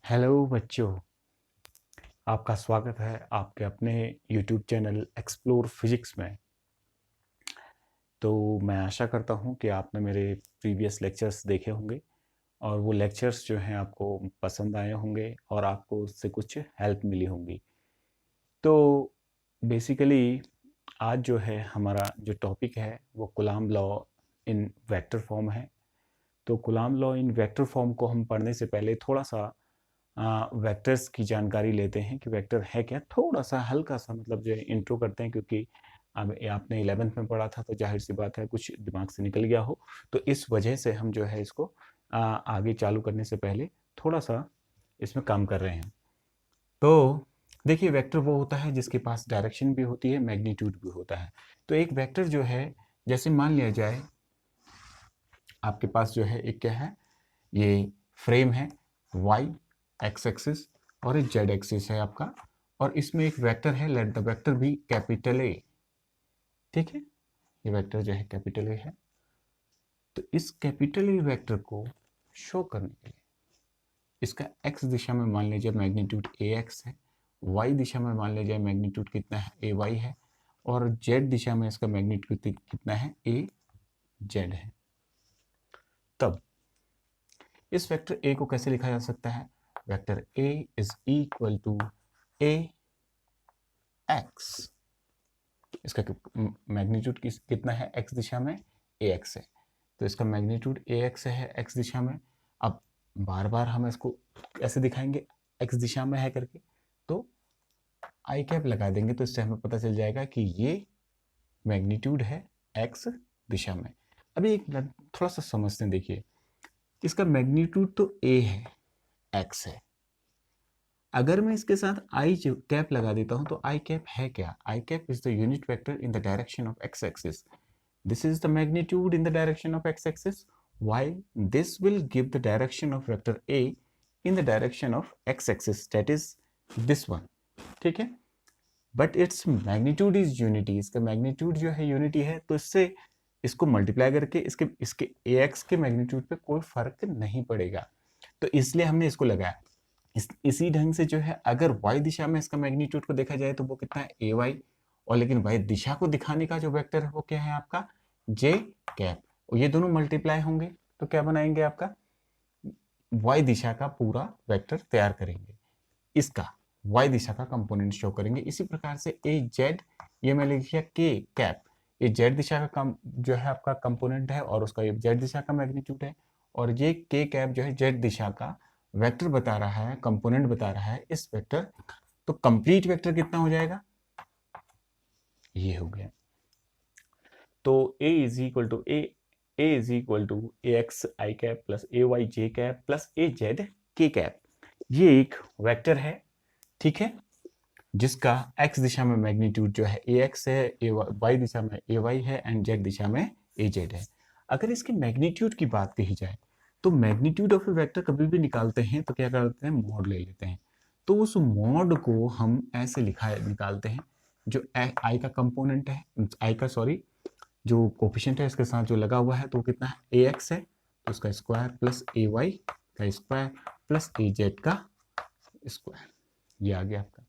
Hello बच्चों, आपका स्वागत है आपके अपने यूट्यूब चैनल एक्सप्लोर फिजिक्स में। तो मैं आशा करता हूँ कि आपने मेरे प्रीवियस लेक्चर्स देखे होंगे और वो लेक्चर्स जो हैं आपको पसंद आए होंगे और आपको उससे कुछ हेल्प मिली होंगी। तो बेसिकली आज जो है हमारा जो टॉपिक है वो coulomb law in vector form है। तो coulomb law in vector form को हम पढ़ने से पहले थोड़ा सा वेक्टर्स की जानकारी लेते हैं कि वेक्टर है क्या, थोड़ा सा हल्का सा मतलब जो इंट्रो करते हैं, क्योंकि अब ये आपने 11th में पढ़ा था तो जाहिर सी बात है कुछ दिमाग से निकल गया हो। तो इस वजह से हम जो है इसको आगे चालू करने से पहले थोड़ा सा इसमें काम कर रहे हैं। तो देखिए, वेक्टर वो होता है जिसके पास डायरेक्शन भी होती है, मैग्नीट्यूड भी होता है। तो एक वेक्टर जो है, जैसे मान लिया जाए आपके पास जो है एक क्या है, ये फ्रेम है, वाई एक्स एक्सिस और एक जेड एक्सिस है आपका, और इसमें एक वेक्टर है, let the vector be capital A. ठीक है, ये वेक्टर जो है कैपिटल ए है। तो इस कैपिटल ए वेक्टर को शो करने के लिए इसका एक्स दिशा में मान लीजिए मैग्नीट्यूड ए एक्स है, वाई दिशा में मान लीजिए मैग्नीट्यूड कितना है, ए वाई है, और जेड दिशा में इसका मैग्नीट्यूड कितना है, ए जेड है। तब इस वेक्टर ए को कैसे लिखा जा सकता है, vector A is equal to A X. इसका मैग्नीट्यूड कितना है, एक्स दिशा में ए एक्स है, तो इसका मैग्नीट्यूड ए एक्स है एक्स दिशा में। अब बार बार हम इसको ऐसे दिखाएंगे एक्स दिशा में है करके, तो आई कैप लगा देंगे तो इससे हमें पता चल जाएगा कि ये मैग्नीट्यूड है एक्स दिशा में। अभी एक थोड़ा सा समझते हैं, देखिए इसका मैग्नीट्यूड तो ए है, एक्स है। अगर मैं इसके साथ आई कैप लगा देता हूं तो आई कैप है क्या, I cap is the unit vector in the direction of X axis. This is the magnitude in the direction of X axis, while this will give the direction of vector A in the direction of x axis, that is this one। ठीक है, but its magnitude is unity, इसका magnitude जो है unity है, तो इससे इसको multiply करके इसके इसके ax के मैग्नीट्यूड पे कोई फर्क नहीं पड़ेगा, तो इसलिए हमने इसको लगाया। इसी ढंग से जो है अगर y दिशा में इसका मैग्नीट्यूड को देखा जाए तो वो कितना है, ए वाई, और लेकिन y दिशा को दिखाने का जो वेक्टर है वो क्या है आपका, जे कैप। और ये दोनों मल्टीप्लाई होंगे तो क्या बनाएंगे, आपका y दिशा का पूरा वेक्टर तैयार करेंगे, इसका y दिशा का कंपोनेंट शो करेंगे। इसी प्रकार से ए जेड, ये मैं लिख दिया के कैप, ये जेड दिशा का कम जो है आपका कंपोनेंट है और उसका ये जेड दिशा का मैग्नीट्यूड है, और ये के कैप जो है जेड दिशा का वेक्टर बता रहा है, कंपोनेंट बता रहा है इस वेक्टर। तो कंप्लीट वेक्टर कितना हो जाएगा, ये हो गया। तो a is equal to A is equal to A X I cap plus A Y J cap plus A Z K cap, ये एक वेक्टर है। ठीक है, जिसका x दिशा में मैग्नीट्यूड जो है ए एक्स है, y दिशा में ए वाई है एंड z दिशा में ए जेड है। अगर इसके मैग्नीट्यूड की बात कही जाए तो मैग्नीट्यूड ऑफ ए वेक्टर कभी भी निकालते हैं तो क्या करते हैं, मॉड ले लेते हैं। तो उस मॉड को हम ऐसे निकालते हैं, जो आई का कंपोनेंट है, आई का सॉरी जो कोफिशिएंट है इसके साथ जो लगा हुआ है तो कितना है, ए एक्स है तो उसका स्क्वायर प्लस ए वाई का स्क्वायर प्लस ए जेड का स्क्वायर, ये आ गया आपका।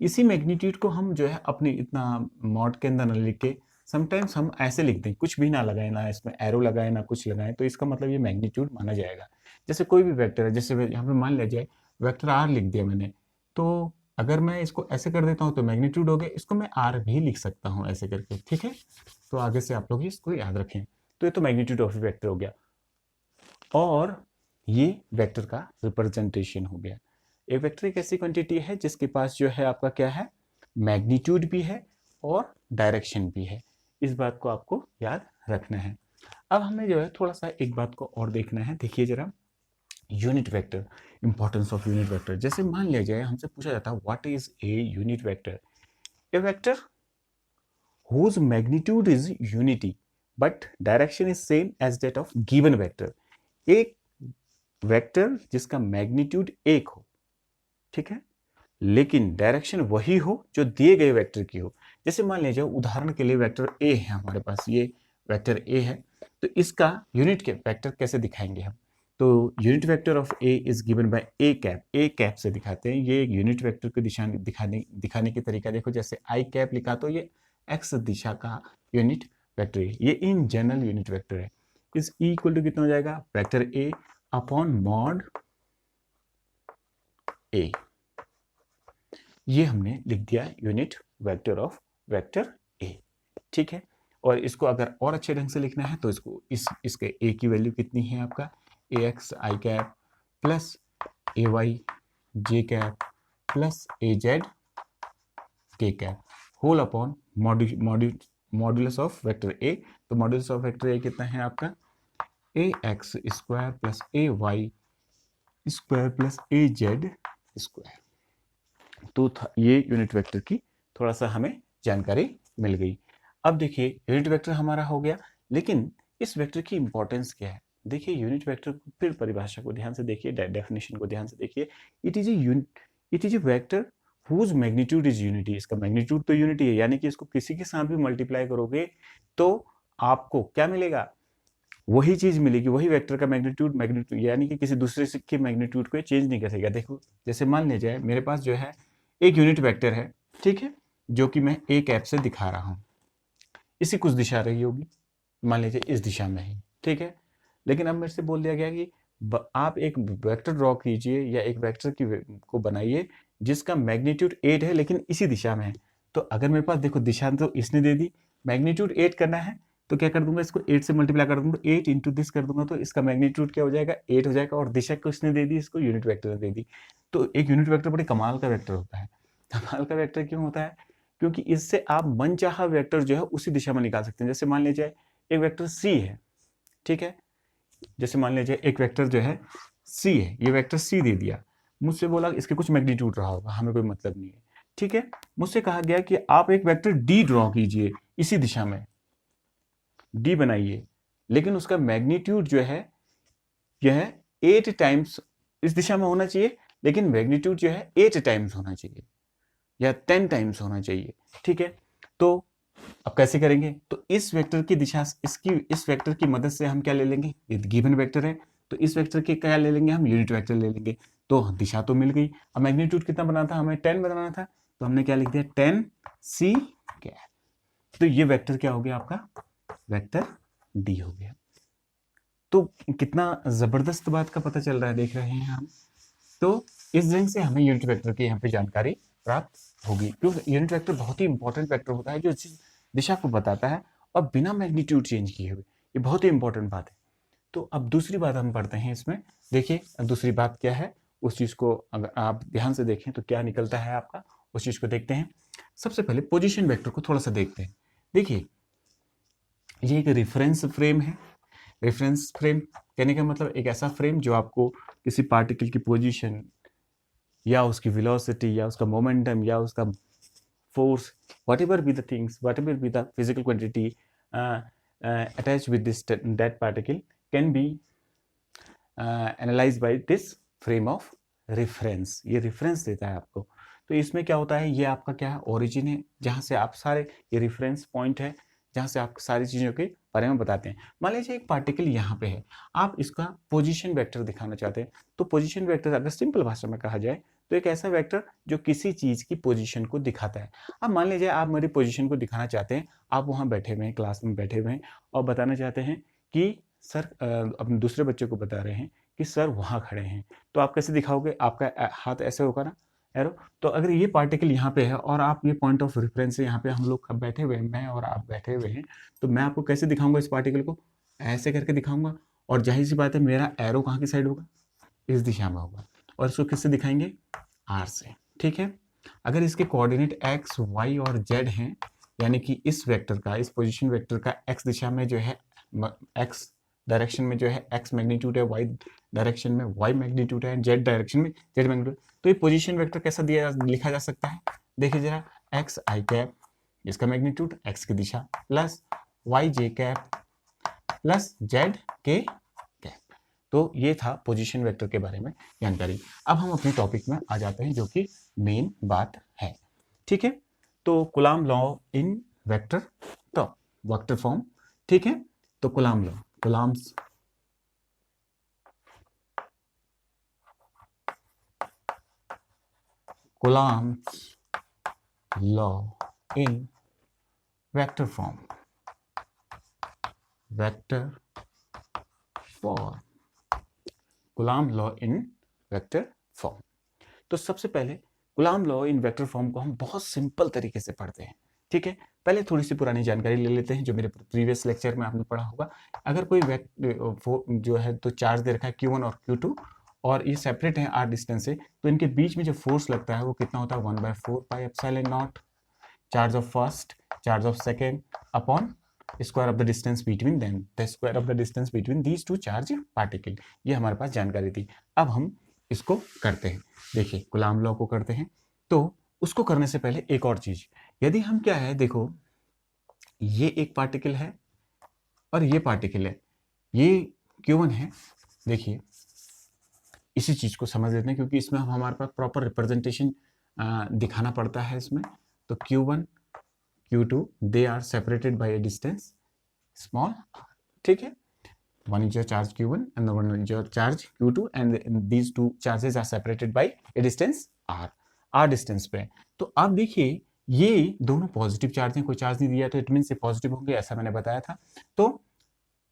इसी मैग्नीट्यूड को हम जो है अपनी इतना मॉड के अंदर न लिख के समटाइम्स हम ऐसे लिख दें, कुछ भी ना लगाए, ना इसमें एरो लगाए ना कुछ लगाए, तो इसका मतलब ये मैग्नीट्यूड माना जाएगा। जैसे कोई भी वेक्टर है, जैसे यहाँ पे मान लिया जाए वेक्टर आर लिख दिया मैंने, तो अगर मैं इसको ऐसे कर देता हूँ तो मैग्नीट्यूड हो गया, इसको मैं आर भी लिख सकता हूँ ऐसे करके। ठीक है, तो आगे से आप लोग इसको याद रखें। तो ये तो मैग्नीट्यूड ऑफ वेक्टर हो गया, और ये वेक्टर का रिप्रेजेंटेशन हो गया। एक वेक्टर एक ऐसी क्वांटिटी है जिसके पास जो है आपका क्या है, मैग्नीट्यूड भी है और डायरेक्शन भी है। इस बात को आपको याद रखना है। अब हमें जो है थोड़ा सा एक बात को और देखना है, देखिए जरा, unit vector, importance of unit vector. जैसे मान लिया जाए हमसे पूछा जाता है what is a unit vector, A vector whose magnitude is unity but direction is same as that of given vector। एक वेक्टर जिसका मैग्नीट्यूड एक हो, ठीक है, लेकिन डायरेक्शन वही हो जो दिए गए वेक्टर की हो। जैसे मान लीजिए उदाहरण के लिए वेक्टर ए है हमारे पास, ये वेक्टर ए है, तो इसका यूनिट के वेक्टर कैसे दिखाएंगे हम, तो unit vector of A is given by A cap से दिखाते हैं। ये एक यूनिट वेक्टर की दिशा दिखाने की तरीका देखो, जैसे आई कैप लिखा तो ये एक्स दिशा का यूनिट वेक्टर है, ये इन जनरल यूनिट वेक्टर है। इस ई इक्वल टू कितना हो जाएगा, वेक्टर ए अपॉन मॉड ए, ये हमने लिख दिया यूनिट वेक्टर ऑफ वेक्टर ए। ठीक है, और इसको अगर और अच्छे ढंग से लिखना है तो इसको इसके ए की वैल्यू कितनी है आपका, A X I cap plus A Y J cap plus A Z K cap whole upon modulus of vector A. तो मॉड्यूलस ऑफ वेक्टर ए कितना है आपका, A X square plus A Y square plus A Z square. तो ये unit vector की थोड़ा सा हमें जानकारी मिल गई। अब देखिए यूनिट वेक्टर हमारा हो गया, लेकिन इस वेक्टर की इंपॉर्टेंस क्या है। देखिए यूनिट वेक्टर को फिर परिभाषा को ध्यान से देखिए, डेफिनेशन को ध्यान से देखिए। It is a vector whose magnitude is unity. इसका मैग्नीट्यूड तो यूनिटी है, यानी कि इसको किसी के साथ भी मल्टीप्लाई करोगे तो आपको क्या मिलेगा, वही चीज मिलेगी, वही वेक्टर का मैग्नीट्यूड, यानी कि किसी दूसरे के मैग्नीट्यूड को चेंज नहीं कर सकेगा। देखो जैसे मान लीजिए मेरे पास जो है एक यूनिट वेक्टर है, ठीक है, जो कि मैं ए कैप से दिखा रहा हूं, इसी कुछ दिशा रही होगी, मान लीजिए इस दिशा में ही, ठीक है। लेकिन अब मेरे से बोल दिया गया कि आप एक वेक्टर ड्रॉ कीजिए या एक वेक्टर को बनाइए जिसका मैग्नीट्यूड 8 है लेकिन इसी दिशा में है। तो अगर मेरे पास देखो दिशा तो इसने दे दी, मैग्नीट्यूड 8 करना है तो क्या कर दूंगा, इसको 8 से मल्टीप्लाई कर दूंगा, 8 इंटू दिस कर दूंगा, तो इसका मैग्नीट्यूड क्या हो जाएगा, 8 हो जाएगा। और दिशा को इसने दे दी, इसको यूनिट वेक्टर ने दे दी। तो एक यूनिट वेक्टर बड़ी कमाल का वेक्टर होता है। कमाल का वेक्टर क्यों होता है, क्योंकि इससे आप मनचाहा वेक्टर जो है उसी दिशा में निकाल सकते हैं। जैसे मान लीजिए एक वेक्टर सी है, ठीक है, जैसे मान लीजिए एक वेक्टर जो है सी है, ये वेक्टर सी दे दिया, मुझसे बोला इसके कुछ मैग्नीट्यूड रहा होगा, हमें कोई मतलब नहीं है, ठीक है। मुझसे कहा गया कि आप एक वेक्टर डी ड्रॉ कीजिए इसी दिशा में, डी बनाइए, लेकिन उसका मैग्नीट्यूड जो है यह 8 टाइम्स इस दिशा में होना चाहिए, लेकिन मैग्नीट्यूड जो है 8 टाइम्स होना चाहिए या 10 टाइम्स होना चाहिए, ठीक है। तो अब कैसे करेंगे, तो इस वेक्टर की दिशा, इस वेक्टर की मदद से हम क्या ले लेंगे, ये गिवन वेक्टर है तो इस वेक्टर के क्या ले लेंगे, हम यूनिट वेक्टर ले लेंगे। तो दिशा तो मिल गई। अब मैग्नीट्यूड कितना बनाना था, हमें 10 बनाना था, तो हमने क्या लिख दिया 10 सी क्या, तो ये वेक्टर क्या हो गया आपका, वेक्टर डी हो गया। तो कितना जबरदस्त बात का पता चल रहा है, देख रहे हैं हम। तो इस ढंग से हमें यूनिट वेक्टर की यहाँ पे जानकारी प्राप्त होगी, क्योंकि यूनिट वेक्टर बहुत ही इंपॉर्टेंट वेक्टर होता है जो दिशा को बताता है और बिना मैग्नीट्यूड चेंज किए हुए, ये बहुत ही इंपॉर्टेंट बात है। तो अब दूसरी बात हम पढ़ते हैं इसमें। देखिए दूसरी बात क्या है, उस चीज को अगर आप ध्यान से देखें तो क्या निकलता है आपका, उस चीज को देखते हैं। सबसे पहले पोजीशन वेक्टर को थोड़ा सा देखते हैं। देखिए ये एक रेफरेंस फ्रेम है। रेफरेंस फ्रेम कहने का मतलब एक ऐसा फ्रेम जो आपको किसी पार्टिकल की पोजीशन या उसकी वेलोसिटी या उसका मोमेंटम या उसका force, whatever be the things, whatever be the physical quantity attached with this that particle can be analyzed by this frame of reference। ये reference देता है आपको। तो इसमें क्या होता है, ये आपका क्या है, ओरिजिन है, जहाँ से आप सारे, ये रेफरेंस पॉइंट है जहाँ से आप सारी चीज़ों के बारे में बताते हैं। मान लीजिए एक पार्टिकल यहाँ पे है, आप इसका पोजीशन वेक्टर दिखाना चाहते हैं, तो पोजीशन वेक्टर अगर सिंपल भाषा में कहा जाए तो एक ऐसा वेक्टर जो किसी चीज़ की पोजीशन को दिखाता है। अब मान लीजिए आप मेरी पोजीशन को दिखाना चाहते हैं, आप वहाँ बैठे हुए हैं, क्लास में बैठे हुए हैं और बताना चाहते हैं कि सर, अपने दूसरे बच्चे को बता रहे हैं कि सर वहाँ खड़े हैं, तो आप कैसे दिखाओगे, आपका हाथ ऐसे होगा ना, एरो। तो अगर ये पार्टिकल यहाँ पे है और आप ये पॉइंट ऑफ रेफरेंस है, यहाँ पे हम लोग बैठे हुए हैं, मैं और आप बैठे हुए हैं, तो मैं आपको कैसे दिखाऊंगा, इस पार्टिकल को ऐसे करके दिखाऊंगा। और जाहिर सी बात है मेरा एरो कहाँ की साइड होगा, इस दिशा में होगा। और इसको किससे दिखाएंगे, आर से, ठीक है। अगर इसके कोऑर्डिनेट एक्स वाई और जेड हैं, यानी कि इस वेक्टर का, इस पोजीशन वेक्टर का एक्स दिशा में जो है, एक्स डायरेक्शन में जो है एक्स मैग्नीट्यूड है, वाई डायरेक्शन में वाई मैग्नीट्यूड है, जेड डायरेक्शन में जेड मैग्नीट्यूड, तो ये पोजीशन वेक्टर कैसा लिखा जा सकता है, देखिए जरा, एक्स आई कैप, इसका मैग्नीट्यूड एक्स की दिशा, plus Y J cap plus Z K cap. तो ये था पोजीशन वेक्टर के बारे में जानकारी। अब हम अपने टॉपिक में आ जाते हैं जो कि मेन बात है, ठीक है। तो कुलाम लॉ इन वेक्टर, तो वेक्टर फॉर्म, ठीक है। तो कुलाम law, Coulomb's Coulomb's law in vector form. Vector form. Coulomb law in vector form. तो सबसे पहले Coulomb law in vector form को हम बहुत सिंपल तरीके से पढ़ते हैं, ठीक है। पहले थोड़ी सी पुरानी जानकारी ले लेते हैं जो मेरे प्रीवियस लेक्चर में आपने पढ़ा होगा। अगर कोई जो है तो चार्ज दे रखा है Q1 और Q2 और ये सेपरेट है r डिस्टेंस से, तो इनके बीच में जो फोर्स लगता है वो कितना होता है 1/4 pi epsilon naught charge of first, charge of second upon square of the distance between them, the square of the distance between these two charge particle. ये हमारे पास जानकारी थी। अब हम इसको करते हैं, देखिए कुलाम्ब लॉ को करते हैं। तो उसको करने से पहले एक और चीज, यदि हम क्या है, देखो ये एक पार्टिकल है और ये पार्टिकल है, ये Q1 है। देखिए इसी चीज को समझ लेते हैं क्योंकि इसमें हमारे पास प्रॉपर रिप्रेजेंटेशन दिखाना पड़ता है इसमें। तो Q1 Q2 they are separated by a distance small, ठीक है। One is your charge Q1 and the one is your charge Q2 and these two charges are separated by a distance r distance पे। तो अब देखिए ये दोनों positive charge हैं, कोई चार्ज नहीं दिया तो इट मीन्स ये पॉजिटिव होंगे, ऐसा मैंने बताया था। तो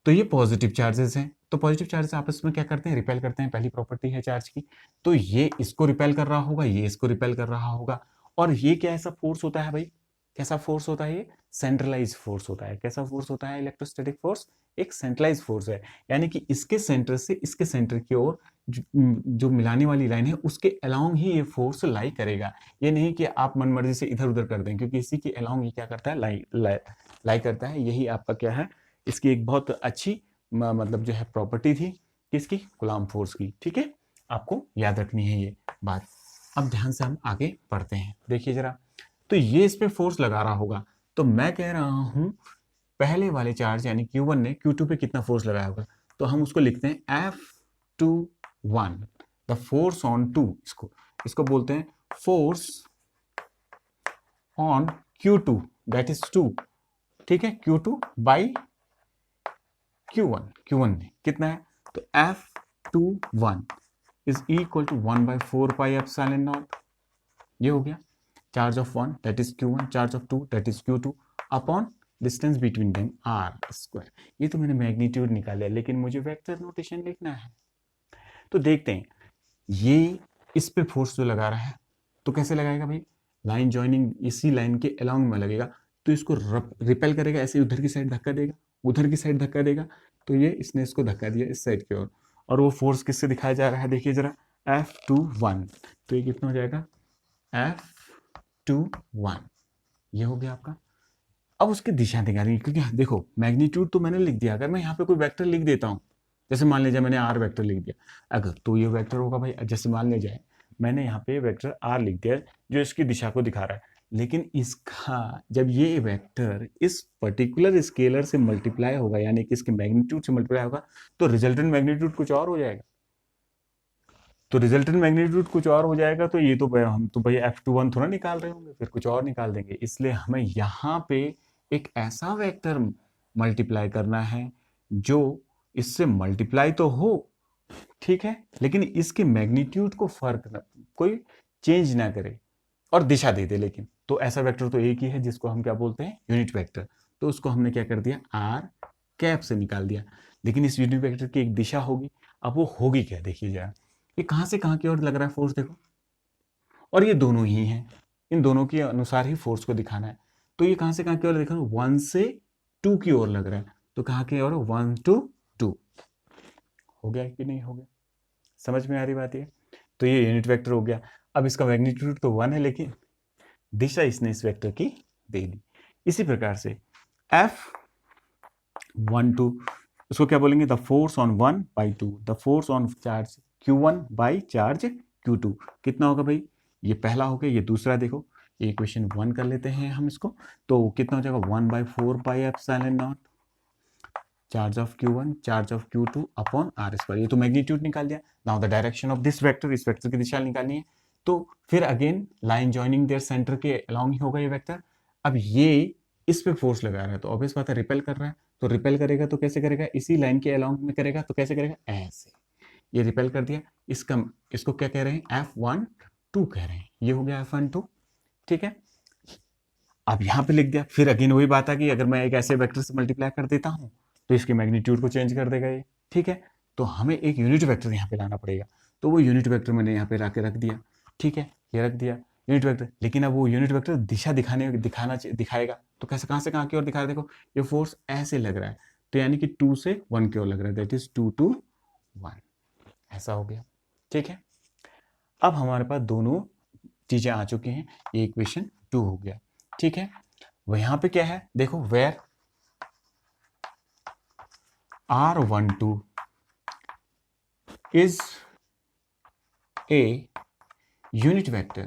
ये पॉजिटिव चार्जेस हैं, तो पॉजिटिव चार्जेस आपस में क्या करते हैं, रिपेल करते हैं। पहली प्रॉपर्टी है चार्ज की। तो ये इसको रिपेल कर रहा होगा, ये इसको रिपेल कर रहा होगा। और ये क्या ऐसा फोर्स होता है भाई, कैसा फोर्स होता है, ये सेंट्रलाइज फोर्स होता है। कैसा फोर्स होता है इलेक्ट्रोस्टैटिक फोर्स, एक सेंट्रलाइज फोर्स है। यानी कि इसके सेंटर से इसके सेंटर की ओर जो मिलाने वाली लाइन है उसके अलोंग ही ये फोर्स लाई करेगा। ये नहीं कि आप मनमर्जी से इधर उधर कर दें, क्योंकि इसी के अलोंग ये क्या करता है, लाई करता है। यही आपका क्या है, इसकी एक बहुत अच्छी मतलब जो है प्रॉपर्टी थी, किसकी, कुलाम्ब फोर्स की, ठीक है। आपको याद रखनी है ये बात। अब ध्यान से हम आगे बढ़ते हैं, देखिए जरा। तो ये इस पे फोर्स लगा रहा होगा, तो मैं कह रहा हूं पहले वाले चार्ज यानी Q1 ने Q2 पे कितना फोर्स लगाया होगा, तो हम उसको लिखते हैं F21, द फोर्स ऑन 2। इसको बोलते हैं force on Q2, that is 2, ठीक है। Q2 बाई Q1 ने कितना है, तो F21 is equal to 1/4 pi epsilon naught. ये हो गया charge of 1 that is Q1, charge of 2 that is Q2 upon distance between them r²। ये तो मैंने मैग्नीट्यूड निकाला, लेकिन मुझे वेक्टर नोटेशन लिखना है। तो देखते हैं, ये इस पे फोर्स जो लगा रहा है तो कैसे लगाएगा भाई, लाइन जॉइनिंग इसी लाइन के अलोंग में लगेगा, तो इसको रिपेल करेगा, ऐसे उधर की साइड धक्का देगा, उधर की साइड धक्का देगा। तो ये इसने इसको धक्का दिया इस साइड की ओर, और वो फोर्स किससे दिखाया जा रहा है, देखिए जरा, F21। तो ये कितना हो जाएगा, F21। ये हो गया आपका। अब उसकी दिशा निकालेंगे, क्योंकि देखो मैग्नीट्यूड तो मैंने लिख दिया। अगर मैं यहाँ पे कोई वेक्टर लिख देता हूँ, जैसे मान लीजिए मैंने r वेक्टर लिख दिया, अगर तो ये वेक्टर होगा भाई। जैसे मान लीजिए मैंने यहाँ पे वेक्टर r लिख दिया जो इसकी दिशा को दिखा रहा है, लेकिन इसका जब ये वेक्टर इस पर्टिकुलर स्केलर से मल्टीप्लाई होगा, यानी कि इसके मैग्नीट्यूड से मल्टीप्लाई होगा, तो रिजल्टेंट मैग्नीट्यूड कुछ और हो जाएगा। तो रिजल्टेंट मैग्नीट्यूड कुछ और हो जाएगा, तो ये तो हम तो भाई F21 थोड़ा निकाल रहे होंगे, फिर कुछ और निकाल देंगे। इसलिए हमें यहाँ पे एक ऐसा वेक्टर मल्टीप्लाई करना है जो इससे मल्टीप्लाई तो हो, ठीक है, लेकिन इसके मैग्नीट्यूड को फर्क ना, कोई चेंज ना करे और दिशा दे दे। लेकिन तो ऐसा वेक्टर तो एक ही है जिसको हम क्या बोलते हैं, यूनिट वेक्टर। तो उसको हमने क्या कर दिया, r कैप से निकाल दिया। लेकिन इस यूनिट वेक्टर की एक दिशा होगी। अब वो होगी क्या, देखिए जरा, ये कहां से कहां की ओर लग रहा है फोर्स, देखो, और ये दोनों ही हैं, इन दोनों के अनुसार ही फोर्स को दिखाना है। तो ये कहां से कहां की ओर देखो, 1 से 2 की ओर लग रहा है, तो कहां की ओर, 1 to 2। हो गया कि नहीं हो गया, समझ में आ रही बात है। तो ये यूनिट वेक्टर हो गया। अब इसका मैग्नीट्यूड तो 1 है, लेकिन दिशा इसने इस वेक्टर की दे दी। इसी प्रकार से F12 उसको क्या बोलेंगे, the force on 1/2, the force on charge Q1 by charge Q2। कितना होगा भाई, ये पहला हो गया, ये दूसरा देखो, ये इक्वेशन 1 कर लेते हैं हम इसको। तो कितना हो जाएगा, 1/4 pi epsilon naught charge of Q1 charge of Q2 upon r²। ये तो मैग्नीट्यूड निकाल दिया। Now the direction of this vector, इस वेक्टर की दिशा निकालनी है। तो फिर again line joining their centre के अलोंग ही होगा ये वेक्टर। अब ये इस पे फोर्स लगा रहा है, तो ऑब्वियस बात है रिपेल कर रहा है, तो रिपेल करेगा तो कैसे करेगा, इसी लाइन के अलोंग में करेगा, तो कैसे करेगा, ऐसे। ये रिपेल कर दिया, इसको क्या कह रहे हैं, F12 2 कह रहे हैं, ये हो गया F12, ठीक है। अब यहाँ पे लिख दिया, फिर अगेन वही बात आ गई, अगर मैं एक ऐसे वेक्टर से मल्टीप्लाई कर देता हूँ तो इसके मैग्नीट्यूड को चेंज कर देगा ये, ठीक है। तो हमें एक यूनिट वेक्टर यहाँ पे लाना पड़ेगा, तो वो यूनिट वेक्टर मैंने यहाँ पे ला के रख दिया, ठीक है, ये रख दिया यूनिट वेक्टर। लेकिन अब वो यूनिट वेक्टर दिशा दिखाएगा, तो कैसे, कहाँ से कहाँ की ओर दिखा रहा है, देखो ये फोर्स ऐसे लग रहा है, तो यानी कि 2 से 1 की ओर लग रहा है, दैट इज 2 to 1, ऐसा हो गया, ठीक है। अब हमारे पास दोनों चीजें आ चुकी हैं, ये इक्वेशन 2 हो गया, ठीक है। वो यहाँ पे क्या है, देखो where R12 is a unit vector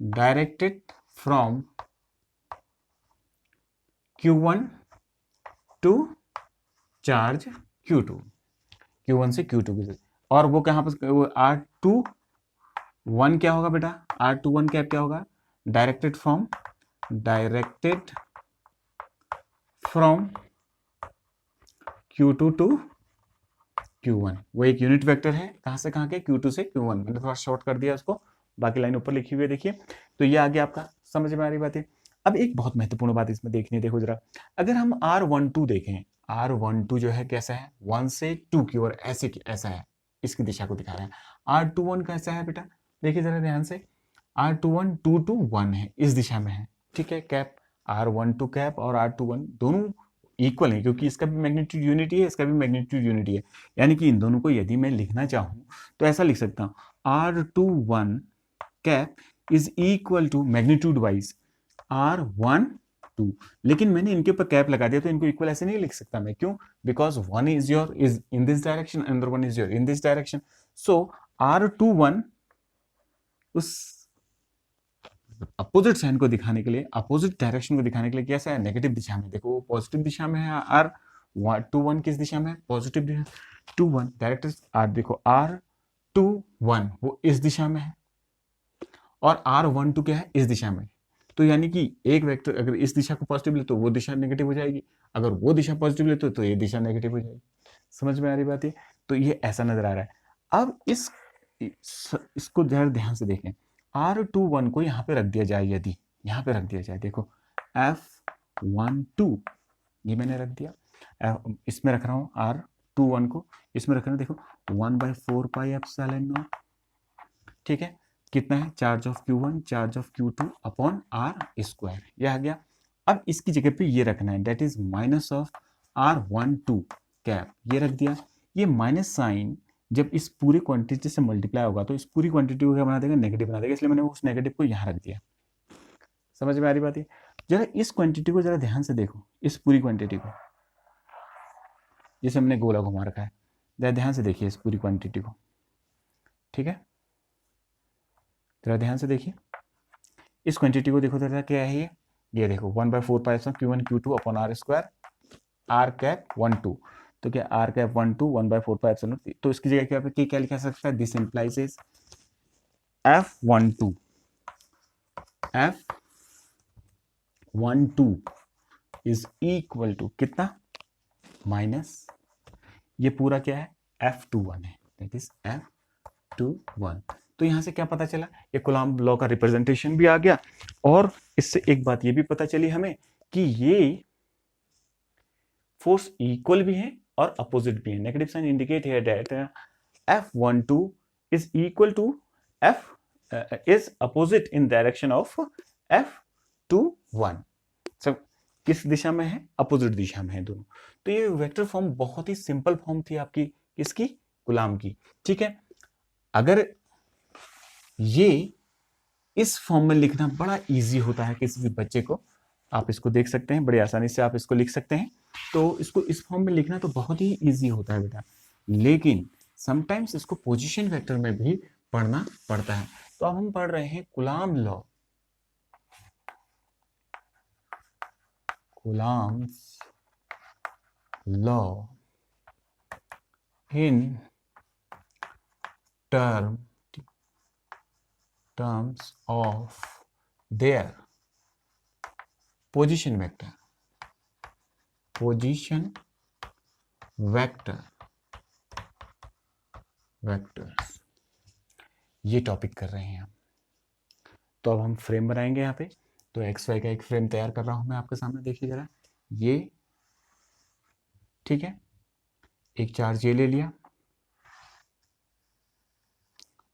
directed from Q1 to charge Q2, Q1 से Q2 की, और वो कहाँ पर R21 क्या होगा बेटा, R21 क्या होगा, directed from Q2 to Q1, वो एक यूनिट वेक्टर है, कहाँ से कहाँ के, Q2 से Q1, मैंने थोड़ा शॉर्ट कर दिया उसको, बाकी लाइन ऊपर लिखी हुई है देखिए। तो ये आगे आपका समझ में आ रही बात है। अब एक बहुत महत्वपूर्ण बात इसमें देखनी, देखो जरा, अगर हम R12 देखें, R12 जो है कैसा है, 1 से 2 की ओर ऐसा है, इसकी दिशा को दिखा रहा है। R21 कैसा है बेटा, देखिए जरा ध्यान से, R21 2 to 1 है, इस दिशा में है, ठीक है, कैप R12 कैप और R21 दोनों इक्वल है, क्योंकि इसका भी मैग्नीट्यूड यूनिटी है, इसका भी मैग्नीट्यूड यूनिटी है, यानी कि इन दोनों को यदि मैं लिखना चाहूँ तो ऐसा लिख सकता हूँ, R21 cap is equal to magnitude wise R12, लेकिन मैंने इनके ऊपर कैप लगा दिया, तो इनको इक्वल ऐसे नहीं लिख सकता मैं, क्यों, because one is in this direction, another one is your in this direction, so R21 उस अपोजिट साइन को दिखाने के लिए, अपोजिट डायरेक्शन को दिखाने के लिए कैसा है, नेगेटिव दिशा में, देखो वो पॉजिटिव दिशा में है, R21 किस दिशा में है, पॉजिटिव दिशा, 21 डायरेक्ट R, देखो R21 वो इस दिशा में है और R12 क्या है, इस दिशा में, तो यानी कि एक वेक्टर अगर इस दिशा को पॉजिटिव ले तो वो दिशा नेगेटिव हो जाएगी, अगर वो दिशा पॉजिटिव ले तो ये दिशा नेगेटिव हो जाएगी, समझ में आ रही बात है। तो ये ऐसा नजर आ रहा है। अब इसको जरा ध्यान से देखें, R21 को यहाँ पे रख दिया जाए, यदि यहाँ पे रख दिया जाए, देखो F12 ये मैंने रख दिया, इसमें रख रहा हूँ R21 को, इसमें रख रहा हूँ, देखो 1/4 पाई एप्सिलॉन नॉट, ठीक है, कितना है, charge of Q1 charge of Q2 upon R square, ये आ गया। अब इसकी जगह पे ये रखना है, that is minus of R12 cap, ये रख दिया। ये माइनस साइन जब इस पूरी क्वांटिटी से मल्टीप्लाई होगा तो इस पूरी क्वांटिटी को क्या बना देगा, नेगेटिव बना देगा, इसलिए मैंने उस नेगेटिव को यहाँ रख दिया, समझ में आ रही बात है। जरा इस क्वांटिटी को जरा ध्यान से देखो, इस पूरी क्वांटिटी को जिसे हमने गोला घुमा रखा है, जरा ध्यान से देखिए इस पूरी क्वांटिटी को, ठीक है, जरा ध्यान से देखिए इस क्वांटिटी को, देखो जरा क्या है ये देखो 1/4 पाई Q1 Q2 upon R square R cap 12, तो क्या R कैप 12 1/4 पाई एप्सिलॉन, तो इसकी जगह क्या लिखा सकता है, this implies is F12 is equal to कितना, माइनस ये पूरा क्या है F21 है, दैट इज F21। तो यहां से क्या पता चला, ये कूलॉम लॉ का रिप्रेजेंटेशन भी आ गया, और इससे एक बात ये भी पता चली हमें कि ये फोर्स इक्वल भी है और अपोजिट भी है। Negative sign indicate here that F12 is equal to F is opposite in direction of F21, सब किस दिशा में है, अपोजिट दिशा में है दोनों। तो ये वेक्टर फॉर्म बहुत ही सिंपल फॉर्म थी आपकी इसकी, कूलॉम की, ठीक है। अगर ये इस फॉर्म में लिखना बड़ा इजी होता है किसी भी बच्चे को, आप इसको देख सकते हैं, बड़ी आसानी से आप इसको लिख सकते हैं, तो इसको इस फॉर्म में लिखना तो बहुत ही इजी होता है बेटा, लेकिन समटाइम्स इसको पोजीशन वेक्टर में भी पढ़ना पड़ता है। तो अब हम पढ़ रहे हैं Coulomb law, Coulomb's law in terms of their position vector, position vectors, ये टॉपिक कर रहे हैं हम। तो अब हम फ्रेम बनाएंगे यहाँ पे। तो एक्स वाई का एक फ्रेम तैयार कर रहा हूं मैं आपके सामने, देखिए जरा ये, ठीक है। एक चार्ज ये ले लिया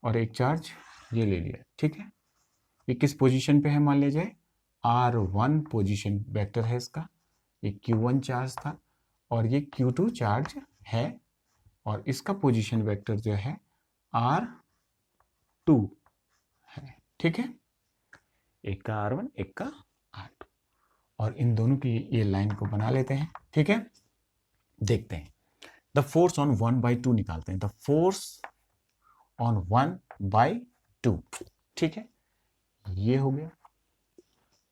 और एक चार्ज ये ले लिया, ठीक है। ये किस पोजीशन पे है मान लीजिए, R1 पोजीशन वेक्टर है इसका। ये Q1 चार्ज था और ये Q2 चार्ज है, और इसका पोजीशन वेक्टर जो है R2 है, ठीक है। एक का R1 एक का R2, और इन दोनों की ये लाइन को बना लेते हैं, ठीक है। देखते हैं, द फोर्स ऑन 1/2 निकालते हैं। द फोर्स ऑन 1/2, ठीक है, ये हो गया,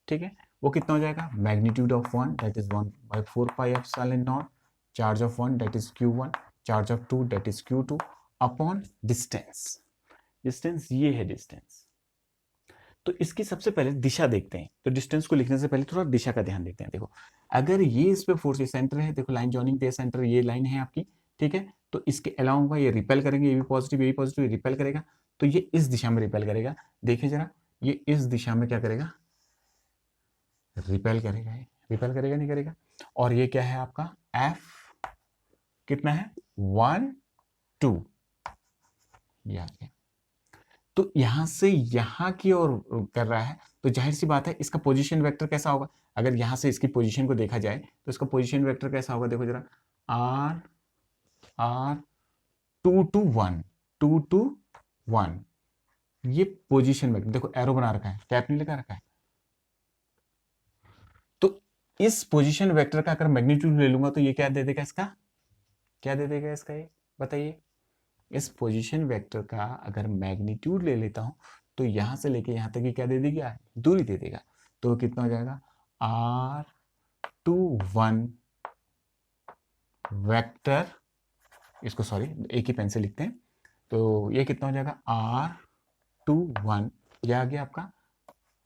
ठीक है। वो कितना हो जाएगा, magnitude of 1 that is 1/4 pi epsilon naught, charge of 1 that is Q1, charge of 2 that is Q2 upon distance. Distance ये है डिस्टेंस। तो इसकी सबसे पहले दिशा देखते हैं। तो डिस्टेंस को लिखने से पहले थोड़ा दिशा का ध्यान देते हैं। देखो, अगर ये इस पे फोर्स, ये सेंटर है, देखो लाइन जॉइनिंग पे सेंटर, ये लाइन है आपकी, ठीक है। तो इसके अलावा होगा, ये रिपेल करेंगे, ये भी पॉजिटिव, ये भी पॉजिटिव, ये रिपेल करेगा, तो ये इस दिशा में रिपेल करेगा। देखिए जरा, ये इस दिशा में क्या करेगा, रिपेल करेगा। ये रिपेल करेगा नहीं करेगा। और ये क्या है आपका, F कितना है, 1 2, ये आ गया। तो यहां से यहां की ओर कर रहा है, तो जाहिर सी बात है इसका पोजीशन वेक्टर कैसा होगा। अगर यहां से इसकी पोजीशन को देखा जाए तो इसका पोजीशन वेक्टर कैसा होगा, देखो जरा, R 2 to 1 2 to 1, ये पोजीशन वेक्टर। देखो एरो बना रखा है, कैप नहीं लगा रखा है। तो इस पोजीशन वेक्टर का अगर मैग्नीट्यूड ले लूंगा तो ये क्या दे देगा, इसका क्या दे देगा, इसका ये बताइए। इस पोजीशन वेक्टर का अगर मैग्नीट्यूड ले लेता हूं तो यहां से लेके यहां तक की क्या दे देगा, दूरी दे देगा। तो कितना हो जाएगा, R21 वेक्टर, इसको सॉरी एक ही पेन से लिखते हैं। तो ये कितना हो जाएगा, R21, ये आ गया आपका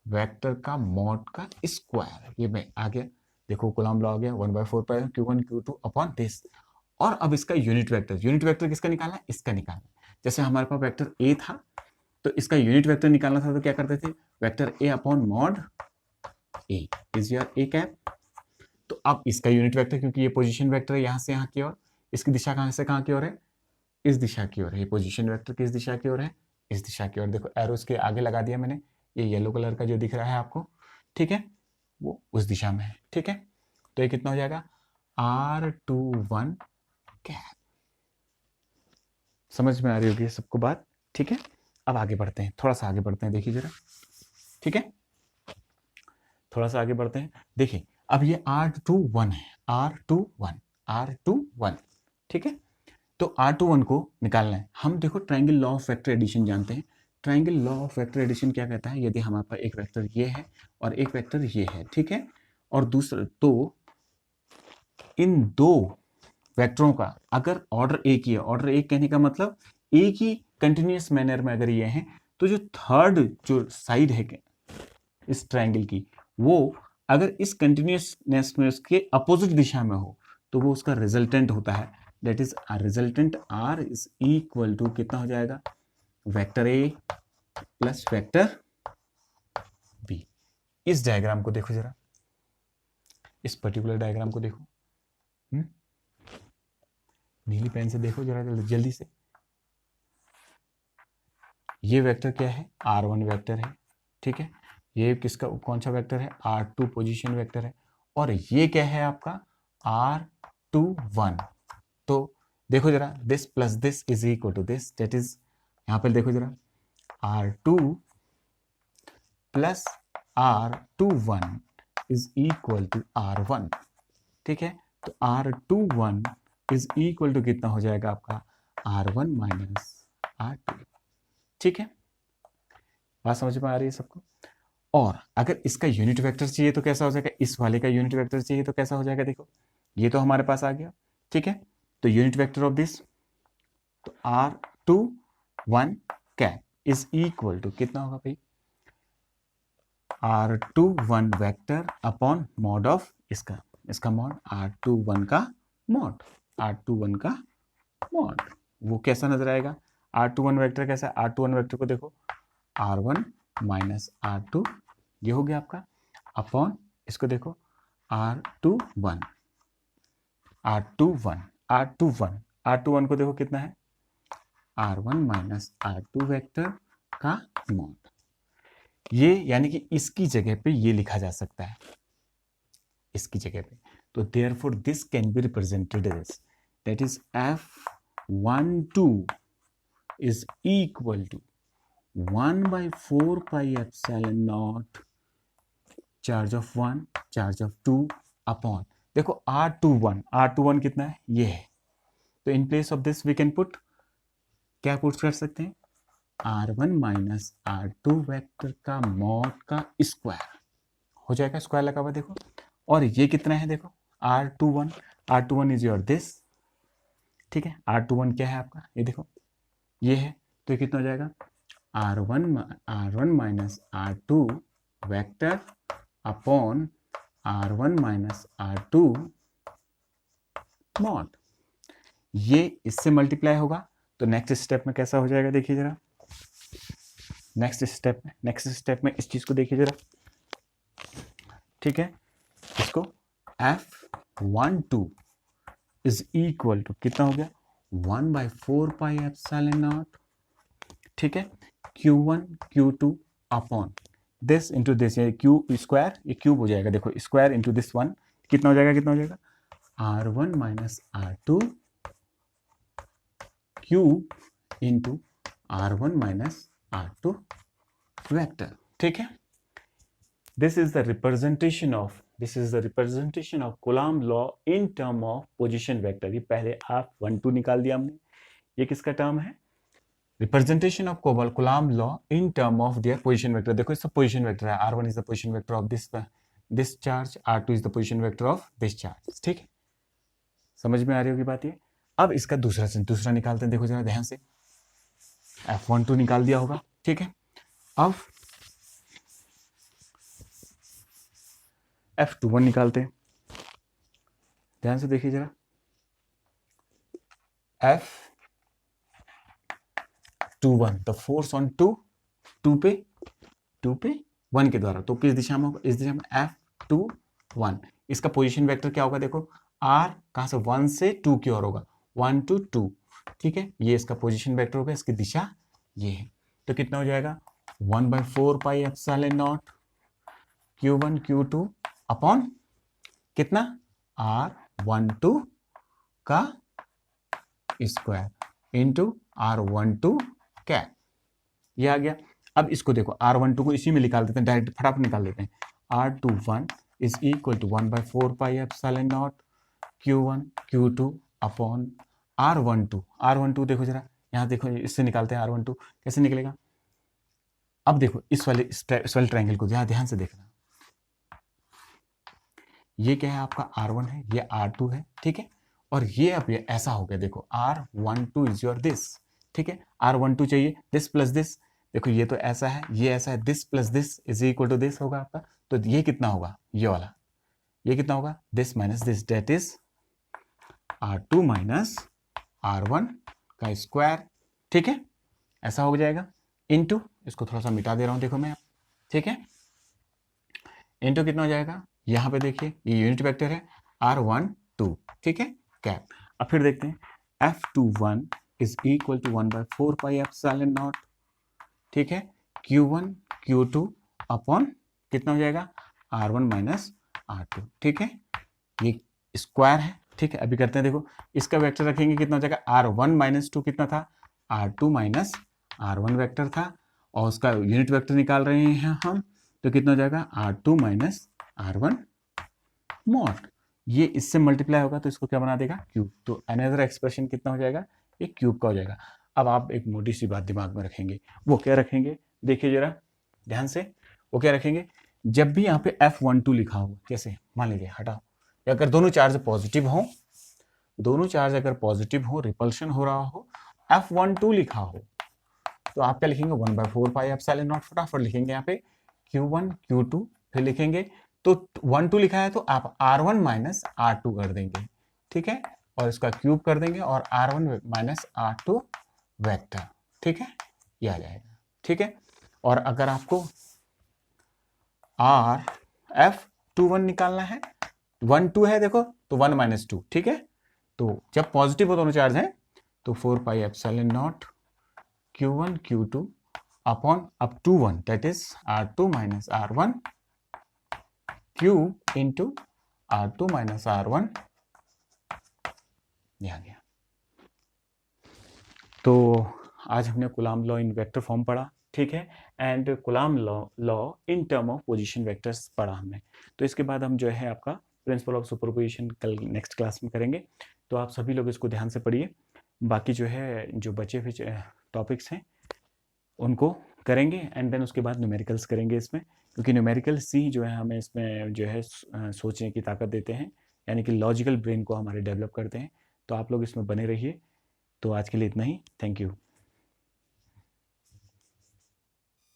वेक्टर का मॉड का स्क्वायर। ये में आ गया, देखो कूलम्ब लॉ आ गया, 1/4 पाई Q1 Q2 अपॉन दिस। और अब इसका यूनिट वेक्टर किसका निकालना है, इसका निकालना है। जैसे हमारे पास वेक्टर ए था, तो इसका यूनिट वेक्टर निकालना था, तो क्या करते थे, vector A upon mod A is your A cap. तो अब इसका यूनिट वेक्टर, क्योंकि ये पोजीशन वेक्टर है यहां से यहां की ओर, इसकी दिशा कहां से कहां की ओर है, इस दिशा की ओर है। पोजीशन वेक्टर किस दिशा की ओर है, इस दिशा की ओर। देखो एरोस के आगे लगा दिया मैंने, ये येलो कलर का जो दिख रहा है आपको, ठीक है, वो उस दिशा में है, ठीक है। तो ये कितना हो जाएगा, R21 कैप। समझ में आ रही होगी सबको बात, ठीक है। अब आगे बढ़ते हैं, थोड़ा सा आगे बढ़ते हैं, देखिए जरा, ठीक है, थोड़ा सा आगे बढ़ते हैं। देखिए अब ये R21 है, R21, ठीक है। तो R21 को निकालना है। हम देखो triangle law of vector addition जानते हैं। Triangle law of vector addition क्या कहता है, यदि हमारे पास एक वेक्टर ये है और एक वेक्टर ये है, ठीक है, और दूसरा, तो इन दो वेक्टरों का अगर ऑर्डर एक ही है, ऑर्डर एक कहने का मतलब एक ही कंटिन्यूअस मैनर में अगर ये हैं, तो जो थर्ड जो साइड है इस ट्रायंगल की, वो अगर इस कंटिन्यूअसनेस में उसके अपोजिट दिशा में हो तो वो उसका रिजल्टेंट होता है। That is resultant R is equal to कितना हो जाएगा, vector A plus vector B। इस डायग्राम को देखो जरा, इस पर्टिकुलर डायग्राम को देखो, नीली पेन से देखो जरा जल्दी से। ये वेक्टर क्या है, R1 वेक्टर है, ठीक है। ये किसका, कौन सा वेक्टर है, R2 पोजीशन वेक्टर है। और ये क्या है आपका, R21। तो देखो जरा, this plus this is equal to this, that is, यहां पर देखो जरा, R2 plus R21 is equal to R1, ठीक है। तो R21 इज इक्वल टू कितना हो जाएगा आपका, R1 माइनस R2, ठीक है। बात समझ में आ रही है सबको। और अगर इसका यूनिट वेक्टर चाहिए तो कैसा हो जाएगा, इस वाले का यूनिट वेक्टर चाहिए तो कैसा हो जाएगा, देखो ये तो हमारे पास आ गया, ठीक है। तो यूनिट वेक्टर ऑफ दिस, तो R21 cap is equal to कितना होगा भाई, R21 vector upon mod of इसका, इसका मॉड R21 का मॉड, R21 का मॉड वो कैसा नजर आएगा? R21 वेक्टर कैसा है? R21 वेक्टर को देखो R1 माइनस R2 ये हो गया आपका, अपॉन इसको देखो R21 R21 को देखो कितना है? R1 माइनस R2 वेक्टर का मॉड। ये यानी कि इसकी जगह पे ये लिखा जा सकता है, इसकी जगह पे। तो therefore this can be represented as, that is F12 is equal to 1 by 4 pi epsilon naught charge of 1 charge of 2 upon, देखो R21 कितना है? ये है। तो in place of this we can put, क्या पुट कर सकते हैं? R1 माइनस R2 वेक्टर का मॉड का स्क्वायर हो जाएगा, स्क्वायर लगा हुआ देखो। और ये कितना है? देखो R21 इज योर दिस, ठीक है। R21 क्या है आपका? ये देखो ये है, तो कितना हो जाएगा? R1 minus R2 vector upon R1 minus R2 mod. ये इससे मल्टीप्लाई होगा, तो नेक्स्ट स्टेप में कैसा हो जाएगा देखिए जरा। नेक्स्ट स्टेप में इस चीज को देखिए जरा, ठीक है। इसको F12 इज इक्वल टू कितना हो गया? 1 by 4 pi epsilon naught, ठीक है, Q1 Q2 upon this into this, ये क्यू स्क्वायर, ये क्यूब हो जाएगा, देखो स्क्वायर इंटू दिस वन कितना हो जाएगा? कितना हो जाएगा? R1 minus R2 cube into R1 minus R2 vector, ठीक है। This is the representation of Coulomb law in term of position vector। ये पहले F12 निकाल दिया हमने, ये किसका टर्म है? Representation of Coulomb law in term of their position vector। देखो इसका पोजिशन वेक्टर है, R1 is the position vector of this charge, R2 is the position vector of this charge, ठीक है। समझ में आ रही होगी बात ये। अब इसका दूसरा निकालते हैं, देखो जरा ध्यान से। F12 निकाल दिया होगा, ठीक है। अब F21 निकालते हैं, ध्यान से देखिए जरा। F21 द फोर्स ऑन 2 पे 1 के द्वारा, तो किस दिशा में होगा? इस दिशा में F21। इसका पोजीशन वेक्टर क्या होगा? देखो R कहां से? 1 से 2 की ओर होगा, 1 to 2, ठीक है। ये इसका पोजीशन वेक्टर होगा, इसकी दिशा ये है। तो कितना हो जाएगा? 1 by 4 pi epsilon naught Q1 Q2 upon कितना? R12 का स्क्वायर इंटू R12 कैप, ये आ गया। अब इसको देखो, R12 को इसी में निकाल देते हैं, डायरेक्ट फटाफट निकाल देते हैं। R21 is equal to 1 by 4 pi epsilon naught Q1 Q2 upon R12 देखो जरा, यहाँ देखो, इससे निकालते हैं R12, कैसे निकलेगा? अब देखो इस वाले ट्रायंगल को ध्यान से देखना। ये क्या है आपका? R1 है, ये R2 है, ठीक है। और ये अब ये ऐसा हो गया, देखो R12 इज योर दिस, ठीक है। R12 चाहिए दिस प्लस दिस, देखो ये तो ऐसा है, ये ऐसा है, this plus this is equal to this होगा आपका। तो ये कितना होगा? ये वाला, ये कितना होगा? This minus this, that is R2 minus R1 का स्क्वायर, ठीक है। ऐसा हो जाएगा इनटू, इसको थोड़ा सा मिटा दे रहा हूं देखो मैं, ठीक है। इनटू कितना हो जाएगा? यहाँ पे देखिए ये यूनिट वेक्टर है R12, ठीक है, कैप। अब फिर देखते हैं F21 is equal to 1 by 4 pi epsilon naught, ठीक है, Q1 Q2 अपॉन कितना हो जाएगा? R1 माइनस R2, ठीक है। ये स्क्वायर है, ठीक है। अभी करते हैं, देखो इसका वेक्टर रखेंगे, कितना हो जाएगा? R1 माइनस 2 कितना था? R2 माइनस R1 वेक्टर था, और उसका यूनिट वेक्टर निकाल रहे हैं हम, तो कितना हो जाएगा? R2 minus R1 mod. ये इससे मल्टीप्लाई होगा तो इसको क्या बना देगा? क्यूब। तो अनदर एक्सप्रेशन कितना हो जाएगा? ये क्यूब का हो जाएगा। अब आप एक मोटी सी बात दिमाग में रखेंगे, वो क्या रखेंगे? देखिए जरा ध्यान से, वो क्या रखेंगे? जब भी यहाँ पे F12 लिखा हो, कैसे मान लीजिए, हटाओ, अगर दोनों चार्ज पॉजिटिव हो, अगर पॉजिटिव हो, रिपल्शन हो रहा हो, F12 लिखा हो, तो आप क्या लिखेंगे? 1 by 4 pi epsilon naught, फटाफट लिखेंगे यहाँ पे Q1 Q2, फिर लिखेंगे तो 1 2 लिखा है तो आप R1 माइनस R2 कर देंगे, ठीक है, और इसका क्यूब कर देंगे और R1 माइनस R2 वेक्टर, ठीक है, ये आ जाएगा, ठीक है। और अगर आपको RF21 निकालना है, 1 2 है देखो, तो 1 माइनस 2, ठीक है। तो जब पॉजिटिव हो दोनों चार्ज हैं तो 4 pi epsilon naught Q1 Q2 upon up to 1 that is R2 minus R1 cube into R2 minus R1, ये आ गया। तो आज हमने Coulomb law in vector form पढ़ा, ठीक है, and Coulomb law in term of position vectors पढ़ा हमने। तो इसके बाद हम जो है आपका प्रिंसिपल ऑफ सुपरपोजिशन कल नेक्स्ट क्लास में करेंगे। तो आप सभी लोग इसको ध्यान से पढ़िए। बाकी जो है जो बचे हुए टॉपिक्स हैं उनको करेंगे एंड देन उसके बाद न्यूमेरिकल्स करेंगे इसमें, क्योंकि न्यूमेरिकल्स ही जो है हमें इसमें जो है सोचने की ताकत देते हैं, यानी कि लॉजिकल ब्रेन को हमारे डेवलप करते हैं। तो आप लोग इसमें बने रहिए। तो आज के लिए इतना ही, थैंक यू।